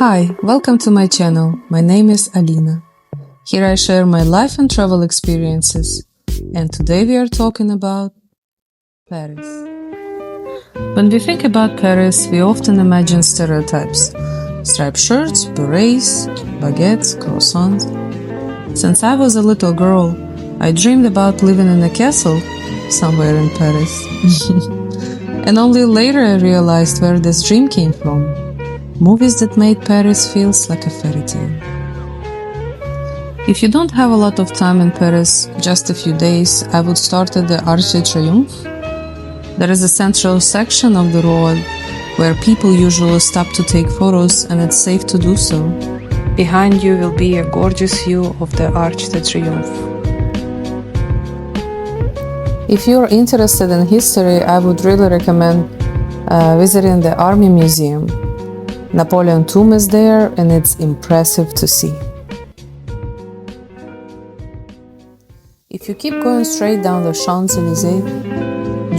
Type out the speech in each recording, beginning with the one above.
Hi, welcome to my channel. My name is Alina. Here I share my life and travel experiences, and today we are talking about Paris. When we think about Paris, we often imagine stereotypes: striped shirts, berets, baguettes, croissants. Since I was a little girl, I dreamed about living in a castle somewhere in Paris. And only later I realized where this dream came from. Movies that made Paris feels like a fairy tale. If you don't have a lot of time in Paris, just a few days, I would start at the Arc de Triomphe. There is a central section of the road where people usually stop to take photos, and it's safe to do so. Behind you will be a gorgeous view of the Arc de Triomphe. If you're interested in history, I would really recommend visiting the Army Museum. Napoleon tomb is there, and it's impressive to see. If you keep going straight down the Champs-Élysées,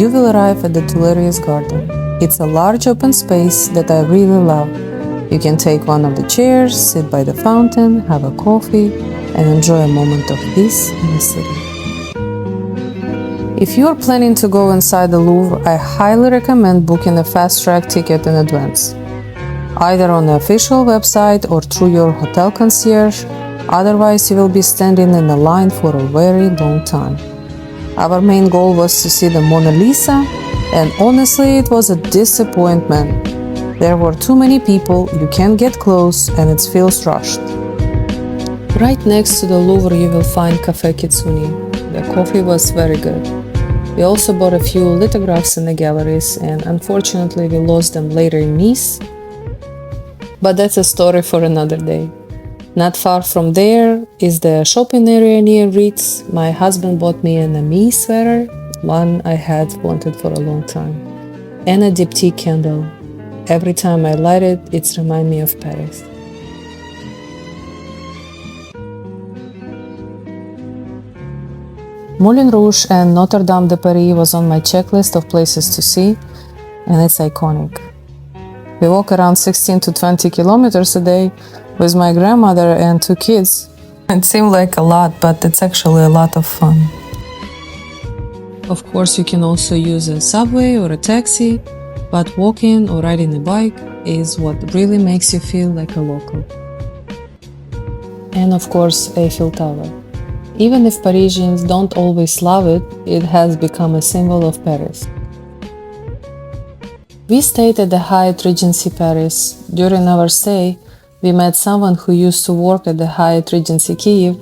you will arrive at the Tuileries Garden. It's a large open space that I really love. You can take one of the chairs, sit by the fountain, have a coffee, and enjoy a moment of peace in the city. If you are planning to go inside the Louvre, I highly recommend booking a fast-track ticket in advance, either on the official website or through your hotel concierge. Otherwise, you will be standing in a line for a very long time. Our main goal was to see the Mona Lisa, and honestly, it was a disappointment. There were too many people, you can't get close, and it feels rushed. Right next to the Louvre, you will find Café Kitsune. The coffee was very good. We also bought a few lithographs in the galleries, and unfortunately, we lost them later in Nice. But that's a story for another day. Not far from there is the shopping area near Ritz. My husband bought me an Ami sweater, one I had wanted for a long time, and a diptyque candle. Every time I light it, it reminds me of Paris. Moulin Rouge and Notre Dame de Paris was on my checklist of places to see, and it's iconic. We walk around 16 to 20 kilometers a day with my grandmother and 2 kids. It seemed like a lot, but it's actually a lot of fun. Of course, you can also use a subway or a taxi, but walking or riding a bike is what really makes you feel like a local. And of course, Eiffel Tower. Even if Parisians don't always love it, it has become a symbol of Paris. We stayed at the Hyatt Regency Paris. During our stay, we met someone who used to work at the Hyatt Regency Kyiv,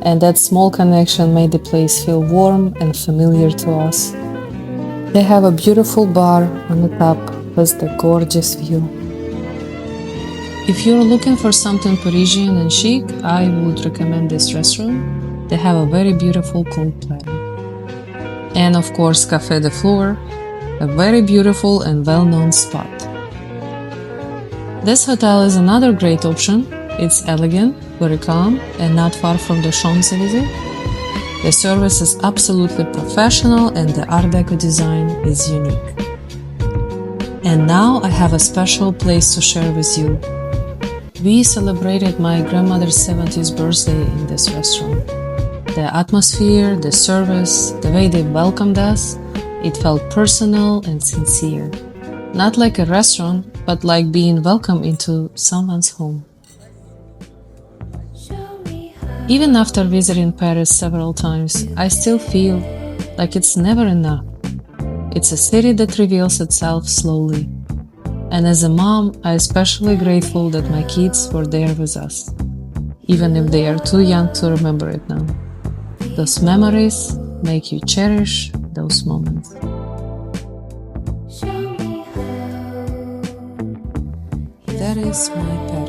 and that small connection made the place feel warm and familiar to us. They have a beautiful bar on the top with the gorgeous view. If you're looking for something Parisian and chic, I would recommend this restaurant. They have a very beautiful cold platter. And of course, Café de Flore, a very beautiful and well-known spot. This hotel is another great option. It's elegant, very calm, and not far from the Champs-Élysées. The service is absolutely professional, and the Art Deco design is unique. And now I have a special place to share with you. We celebrated my grandmother's 70th birthday in this restaurant. The atmosphere, the service, the way they welcomed us, it felt personal and sincere. Not like a restaurant, but like being welcomed into someone's home. Even after visiting Paris several times, I still feel like it's never enough. It's a city that reveals itself slowly. And as a mom, I'm especially grateful that my kids were there with us, even if they are too young to remember it now. Those memories make you cherish those moments. That is my Paris.